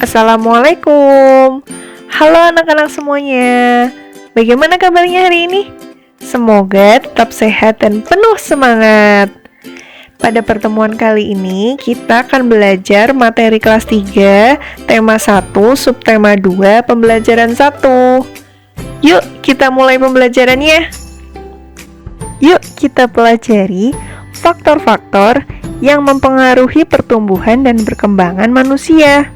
Assalamualaikum. Halo anak-anak semuanya. Bagaimana kabarnya hari ini? Semoga tetap sehat dan penuh semangat. Pada pertemuan kali ini, kita akan belajar materi kelas 3, tema 1, subtema 2, pembelajaran 1. Yuk, kita mulai pembelajarannya. Yuk, kita pelajari faktor-faktor yang mempengaruhi pertumbuhan dan perkembangan manusia.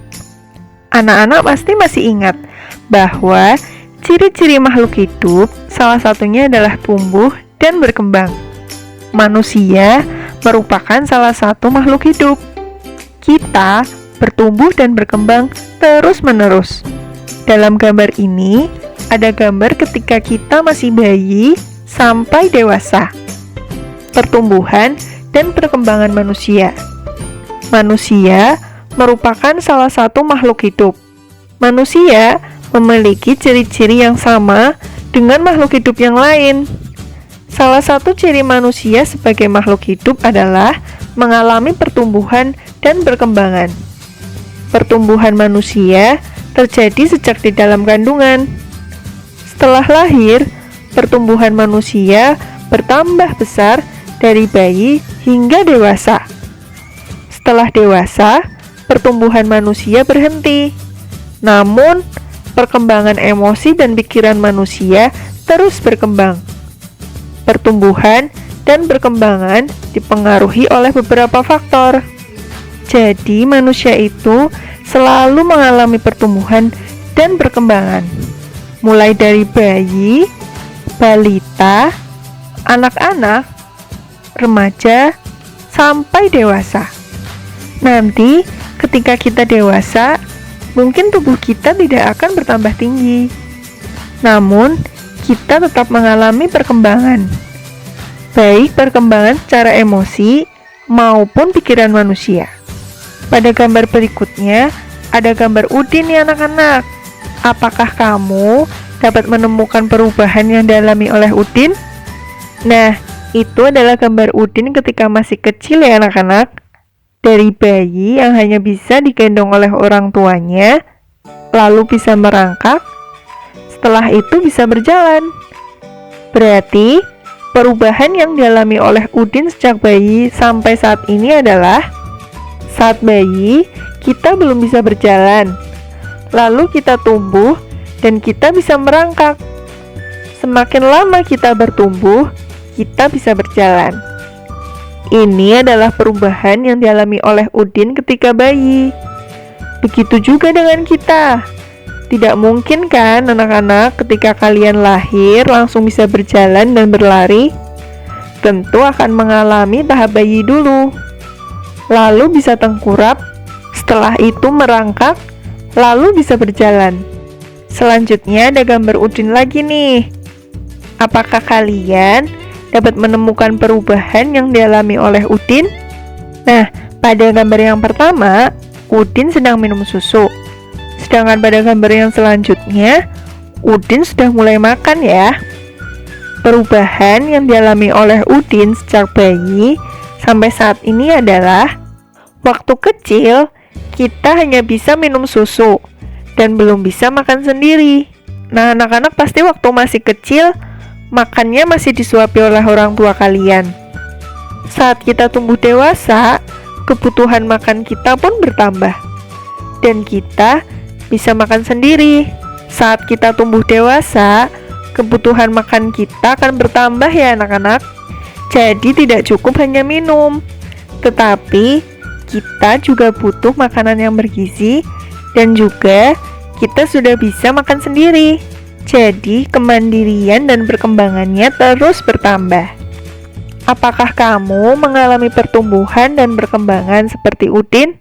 Anak-anak pasti masih ingat bahwa ciri-ciri makhluk hidup salah satunya adalah tumbuh dan berkembang. Manusia merupakan salah satu makhluk hidup. Kita bertumbuh dan berkembang terus-menerus. Dalam gambar ini, ada gambar ketika kita masih bayi sampai dewasa. Pertumbuhan dan perkembangan manusia. Manusia merupakan salah satu makhluk hidup. Manusia memiliki ciri-ciri yang sama dengan makhluk hidup yang lain. Salah satu ciri manusia sebagai makhluk hidup adalah mengalami pertumbuhan dan perkembangan. Pertumbuhan manusia terjadi sejak di dalam kandungan. Setelah lahir, pertumbuhan manusia bertambah besar dari bayi hingga dewasa. Setelah dewasa, pertumbuhan manusia berhenti. Namun, perkembangan emosi dan pikiran manusia terus berkembang. Pertumbuhan dan perkembangan dipengaruhi oleh beberapa faktor. Jadi, manusia itu selalu mengalami pertumbuhan dan perkembangan. Mulai dari bayi, balita, anak-anak, remaja, sampai dewasa. Nanti, ketika kita dewasa, mungkin tubuh kita tidak akan bertambah tinggi. Namun, kita tetap mengalami perkembangan. Baik perkembangan secara emosi maupun pikiran manusia. Pada gambar berikutnya, ada gambar udin nih anak-anak. Apakah kamu dapat menemukan perubahan yang dialami oleh udin? Nah, itu adalah gambar udin ketika masih kecil ya anak-anak. Dari bayi yang hanya bisa digendong oleh orang tuanya, lalu bisa merangkak, setelah itu bisa berjalan. Berarti, perubahan yang dialami oleh udin sejak bayi sampai saat ini adalah saat bayi, kita belum bisa berjalan. Lalu kita tumbuh dan kita bisa merangkak. Semakin lama kita bertumbuh, kita bisa berjalan. Ini adalah perubahan yang dialami oleh udin ketika bayi. Begitu juga dengan kita. Tidak mungkin kan anak-anak ketika kalian lahir langsung bisa berjalan dan berlari? Tentu akan mengalami tahap bayi dulu. Lalu bisa tengkurap, setelah itu merangkak, lalu bisa berjalan. Selanjutnya ada gambar udin lagi nih. Apakah kalian dapat menemukan perubahan yang dialami oleh udin? Nah, pada gambar yang pertama, udin sedang minum susu. Sedangkan pada gambar yang selanjutnya, udin sudah mulai makan ya. Perubahan yang dialami oleh udin sejak bayi sampai saat ini adalah waktu kecil, kita hanya bisa minum susu dan belum bisa makan sendiri. Nah, anak-anak pasti waktu masih kecil, makannya masih disuapi oleh orang tua kalian. Saat kita tumbuh dewasa, kebutuhan makan kita pun bertambah. Dan kita bisa makan sendiri. Saat kita tumbuh dewasa, kebutuhan makan kita akan bertambah ya anak-anak. Jadi tidak cukup hanya minum, tetapi kita juga butuh makanan yang bergizi dan juga kita sudah bisa makan sendiri. Jadi, kemandirian dan perkembangannya terus bertambah. Apakah kamu mengalami pertumbuhan dan perkembangan seperti udin?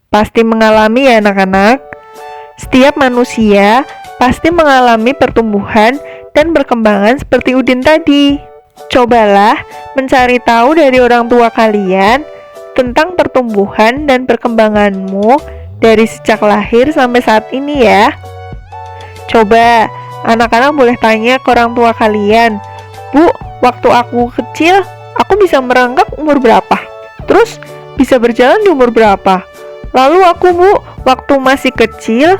Pasti mengalami ya anak-anak. Setiap manusia pasti mengalami pertumbuhan dan perkembangan seperti udin tadi. Cobalah mencari tahu dari orang tua kalian tentang pertumbuhan dan perkembanganmu dari sejak lahir sampai saat ini ya. Coba, anak-anak boleh tanya ke orang tua kalian, Bu, waktu aku kecil, aku bisa merangkak umur berapa? Terus, bisa berjalan di umur berapa? Lalu aku, Bu, waktu masih kecil,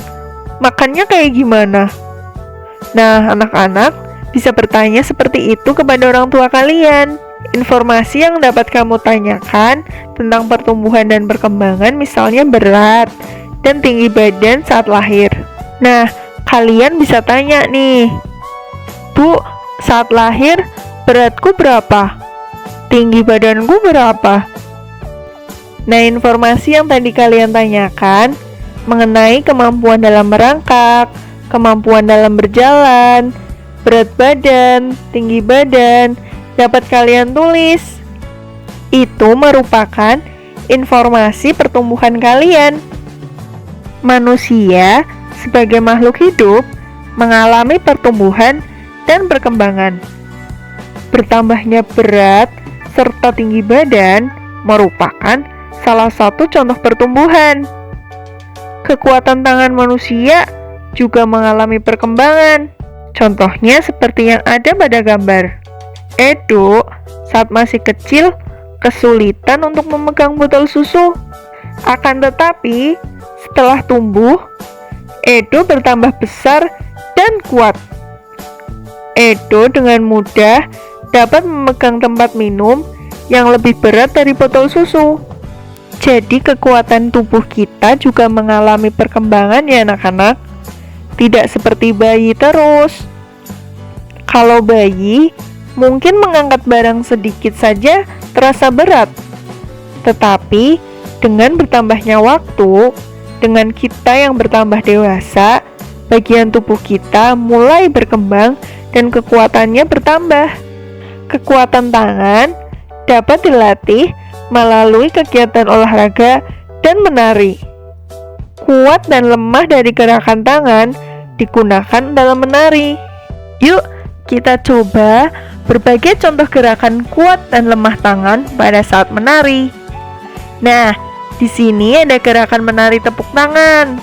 makannya kayak gimana? Nah, anak-anak bisa bertanya seperti itu kepada orang tua kalian. Informasi yang dapat kamu tanyakan tentang pertumbuhan dan perkembangan misalnya berat dan tinggi badan saat lahir. Nah, kalian bisa tanya nih, Bu, saat lahir beratku berapa? Tinggi badanku berapa? Nah, informasi yang tadi kalian tanyakan mengenai kemampuan dalam merangkak, kemampuan dalam berjalan, berat badan, tinggi badan, dapat kalian tulis. Itu merupakan informasi pertumbuhan kalian. Manusia sebagai makhluk hidup mengalami pertumbuhan dan perkembangan. Bertambahnya berat serta tinggi badan merupakan salah satu contoh pertumbuhan. Kekuatan tangan manusia juga mengalami perkembangan. Contohnya seperti yang ada pada gambar. Edo saat masih kecil kesulitan untuk memegang botol susu. Akan tetapi, setelah tumbuh, Edo bertambah besar dan kuat. Edo dengan mudah dapat memegang tempat minum yang lebih berat dari botol susu. Jadi kekuatan tubuh kita juga mengalami perkembangan ya anak-anak. Tidak seperti bayi terus. Kalau bayi, mungkin mengangkat barang sedikit saja terasa berat. Tetapi, dengan bertambahnya waktu, dengan kita yang bertambah dewasa, bagian tubuh kita mulai berkembang dan kekuatannya bertambah. Kekuatan tangan dapat dilatih melalui kegiatan olahraga dan menari. Kuat dan lemah dari gerakan tangan digunakan dalam menari. Yuk, kita coba berbagai contoh gerakan kuat dan lemah tangan pada saat menari. Nah, di sini ada gerakan menari tepuk tangan.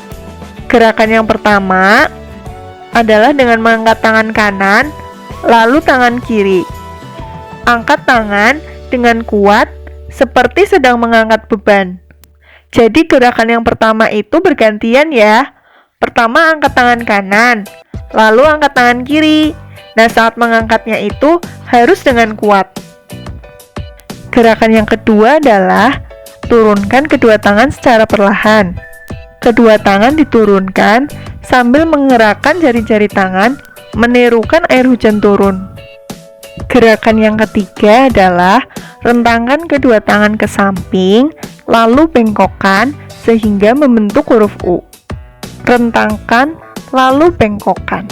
Gerakan yang pertama adalah dengan mengangkat tangan kanan, lalu tangan kiri. Angkat tangan dengan kuat seperti sedang mengangkat beban. Jadi gerakan yang pertama itu bergantian ya. Pertama angkat tangan kanan, lalu angkat tangan kiri. Nah, saat mengangkatnya itu harus dengan kuat. Gerakan yang kedua adalah turunkan kedua tangan secara perlahan. Kedua tangan diturunkan sambil menggerakkan jari-jari tangan, menirukan air hujan turun. Gerakan yang ketiga adalah rentangkan kedua tangan ke samping, lalu bengkokkan sehingga membentuk huruf U. Rentangkan, lalu bengkokkan.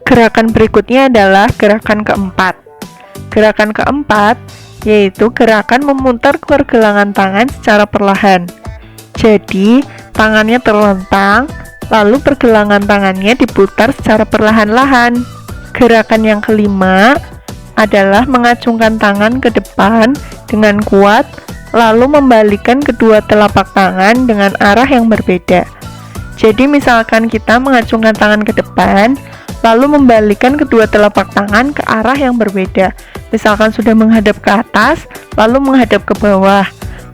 Gerakan berikutnya adalah gerakan keempat. Gerakan keempat yaitu gerakan memutar pergelangan tangan secara perlahan. Jadi, tangannya terlentang, lalu pergelangan tangannya diputar secara perlahan-lahan. Gerakan yang kelima adalah mengacungkan tangan ke depan dengan kuat, lalu membalikkan kedua telapak tangan dengan arah yang berbeda. Jadi, misalkan kita mengacungkan tangan ke depan, lalu membalikkan kedua telapak tangan ke arah yang berbeda. Misalkan sudah menghadap ke atas, lalu menghadap ke bawah,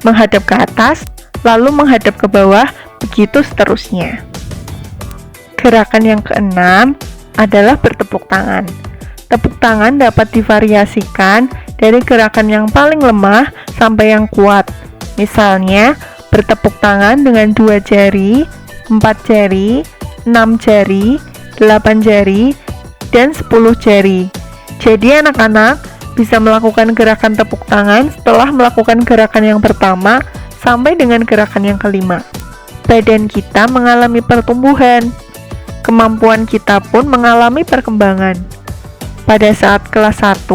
menghadap ke atas, lalu menghadap ke bawah, begitu seterusnya. Gerakan yang keenam adalah bertepuk tangan. Tepuk tangan dapat divariasikan dari gerakan yang paling lemah sampai yang kuat. Misalnya, bertepuk tangan dengan 2 jari, 4 jari, 6 jari, 8 jari, dan 10 jari. Jadi anak-anak bisa melakukan gerakan tepuk tangan setelah melakukan gerakan yang pertama sampai dengan gerakan yang kelima. Badan kita mengalami pertumbuhan. Kemampuan kita pun mengalami perkembangan. Pada saat kelas 1,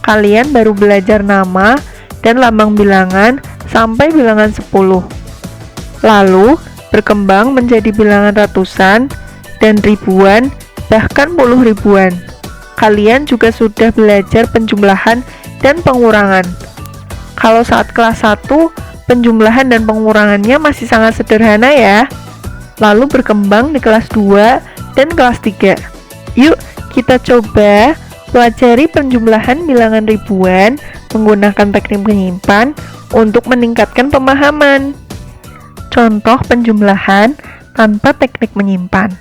kalian baru belajar nama dan lambang bilangan sampai bilangan 10. Lalu berkembang menjadi bilangan ratusan dan ribuan, bahkan puluh ribuan. Kalian juga sudah belajar penjumlahan dan pengurangan. Kalau saat kelas 1, penjumlahan dan pengurangannya masih sangat sederhana ya. Lalu berkembang di kelas 2 dan kelas 3. Yuk, kita coba pelajari penjumlahan bilangan ribuan menggunakan teknik menyimpan untuk meningkatkan pemahaman. contoh penjumlahan tanpa teknik menyimpan.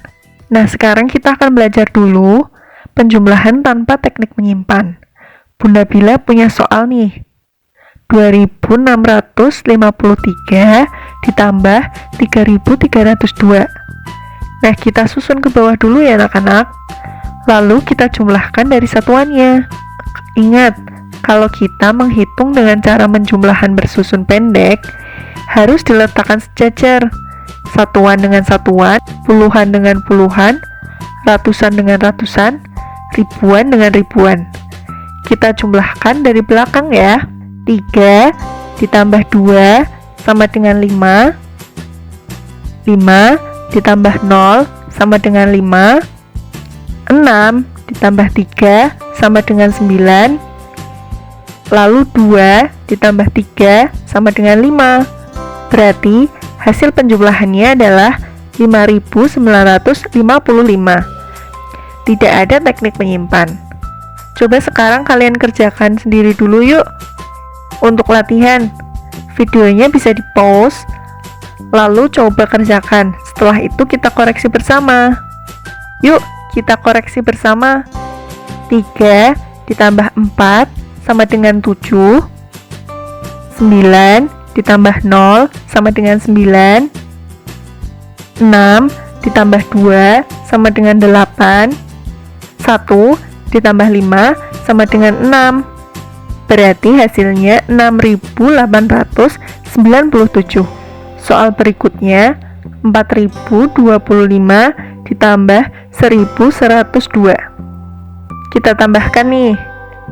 Nah, sekarang kita akan belajar dulu penjumlahan tanpa teknik menyimpan. Bunda Bila punya soal nih. 2653 ditambah 3302. Nah, kita susun ke bawah dulu ya anak-anak. Lalu kita jumlahkan dari satuannya. Ingat, kalau kita menghitung dengan cara menjumlahan bersusun pendek, harus diletakkan sejajar. Satuan dengan satuan, puluhan dengan puluhan, ratusan dengan ratusan, ribuan dengan ribuan. Kita jumlahkan dari belakang ya. 3 ditambah 2 sama dengan 5. 5 ditambah 0 sama dengan 5. 6 ditambah 3 sama dengan 9. Lalu 2 ditambah 3 sama dengan 5. Berarti hasil penjumlahannya adalah 5955. Tidak ada teknik menyimpan. Coba sekarang kalian kerjakan sendiri dulu yuk. Untuk latihan, videonya bisa di-pause, lalu coba kerjakan. Setelah itu kita koreksi bersama. Yuk, kita koreksi bersama. 3 ditambah 4 sama dengan 7. 9 ditambah 0 sama dengan 9. 6 ditambah 2 sama dengan 8. 1 ditambah 5 sama dengan 6. Berarti hasilnya 6897. Soal berikutnya, 4025 ditambah 1102. Kita tambahkan nih.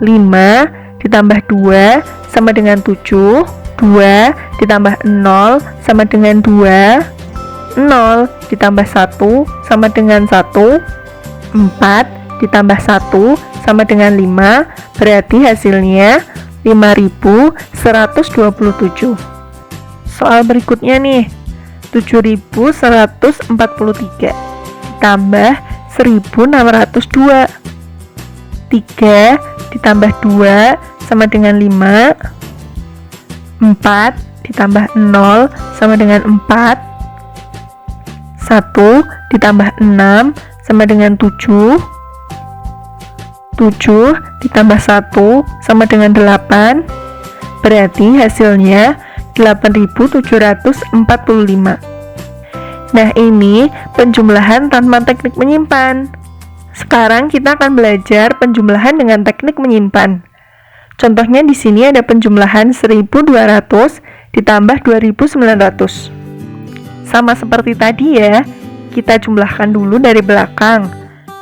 5 ditambah 2 sama dengan 7. 2 ditambah 0 sama dengan 2. 0 ditambah 1 sama dengan 1. 4 ditambah 1 sama dengan 5. Berarti hasilnya 5127. Soal berikutnya nih, 7143 ditambah 1602. 3 ditambah 2 sama dengan 5. 4 ditambah 0 sama dengan 4. 1 ditambah 6 sama dengan 7. 7 ditambah 1 sama dengan 8. Berarti hasilnya 8745. Nah, ini penjumlahan tanpa teknik menyimpan. Sekarang kita akan belajar penjumlahan dengan teknik menyimpan. Contohnya di sini ada penjumlahan 1200 ditambah 2900. Sama seperti tadi ya, kita jumlahkan dulu dari belakang.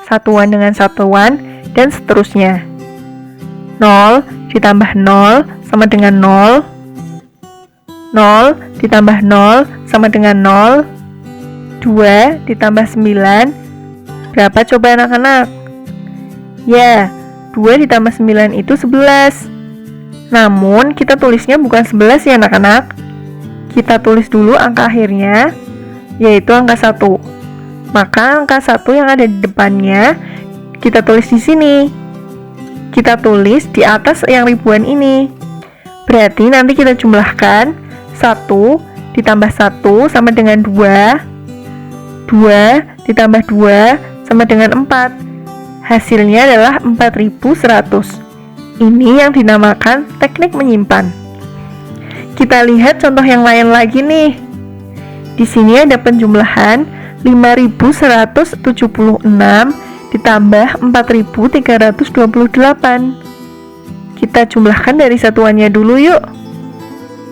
Satuan dengan satuan dan seterusnya. 0 ditambah 0 sama dengan 0. 0 ditambah 0 sama dengan 0. 2 ditambah 9. Berapa coba anak-anak? Ya, 2 ditambah 9 itu 11. Namun, kita tulisnya bukan 11 ya anak-anak. Kita tulis dulu angka akhirnya, yaitu angka 1. Maka angka 1 yang ada di depannya kita tulis di sini. Kita tulis di atas yang ribuan ini. Berarti nanti kita jumlahkan 1 ditambah 1 sama dengan 2. 2 ditambah 2 sama dengan 4. Hasilnya adalah 4100. Ini yang dinamakan teknik menyimpan. Kita lihat contoh yang lain lagi nih. Di sini ada penjumlahan 5176 ditambah 4328. Kita jumlahkan dari satuannya dulu yuk.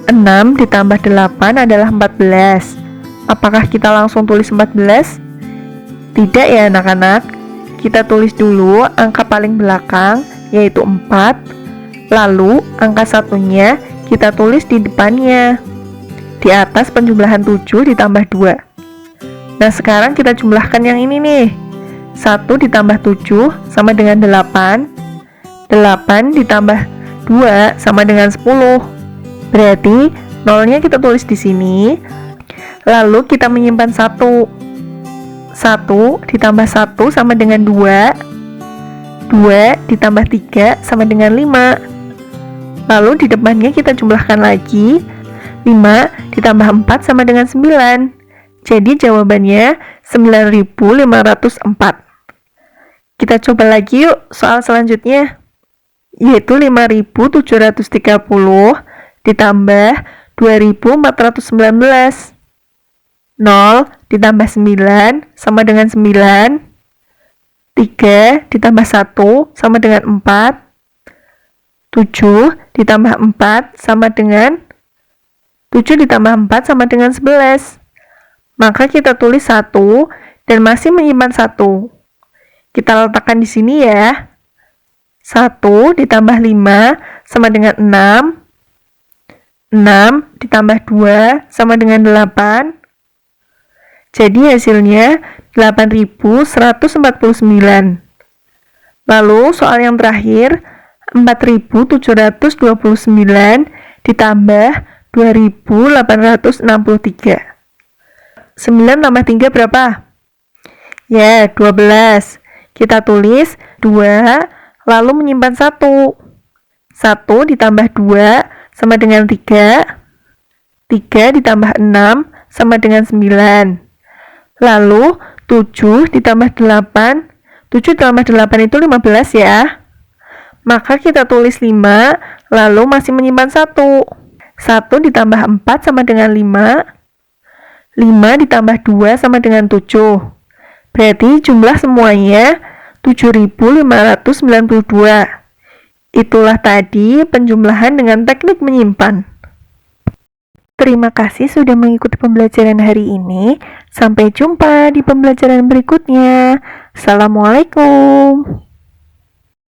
6 ditambah 8 adalah 14. Apakah kita langsung tulis 14? Tidak ya anak-anak. Kita tulis dulu angka paling belakang, yaitu 4. Lalu angka satunya kita tulis di depannya. Di atas penjumlahan 7 ditambah 2. Nah, sekarang kita jumlahkan yang ini nih. 1 ditambah 7 sama dengan 8. 8 ditambah 2 sama dengan 10. Berarti nolnya kita tulis di sini. Lalu kita menyimpan 1. 1 ditambah 1 sama dengan 2. 2 ditambah 3 sama dengan 5. Lalu di depannya kita jumlahkan lagi. 5 ditambah 4 sama dengan 9. Jadi jawabannya 9.504. Kita coba lagi yuk soal selanjutnya, yaitu 5.730 ditambah 2.419. 0 ditambah 9 sama dengan 9. 3 ditambah 1 sama dengan 4. 7 ditambah 4 sama dengan 7 ditambah 4 sama dengan 11. Maka kita tulis 1 dan masih menyimpan 1. Kita letakkan di sini ya. 1 ditambah 5 sama dengan 6. 6 ditambah 2 sama dengan 8. Jadi hasilnya 8.149. Lalu soal yang terakhir, 4.729 ditambah 2.863. 9 tambah 3 berapa? Ya, 12. Kita tulis 2, lalu menyimpan 1. 1 ditambah 2 sama dengan 3. 3 ditambah 6 sama dengan 9. Lalu 7 ditambah 8. 7 ditambah 8 itu 15 ya. Maka kita tulis 5, lalu masih menyimpan 1. 1 ditambah 4 sama dengan 5. 5 ditambah 2 sama dengan 7. Berarti jumlah semuanya 7.592. Itulah tadi penjumlahan dengan teknik menyimpan. Terima kasih sudah mengikuti pembelajaran hari ini. Sampai jumpa di pembelajaran berikutnya. Assalamualaikum.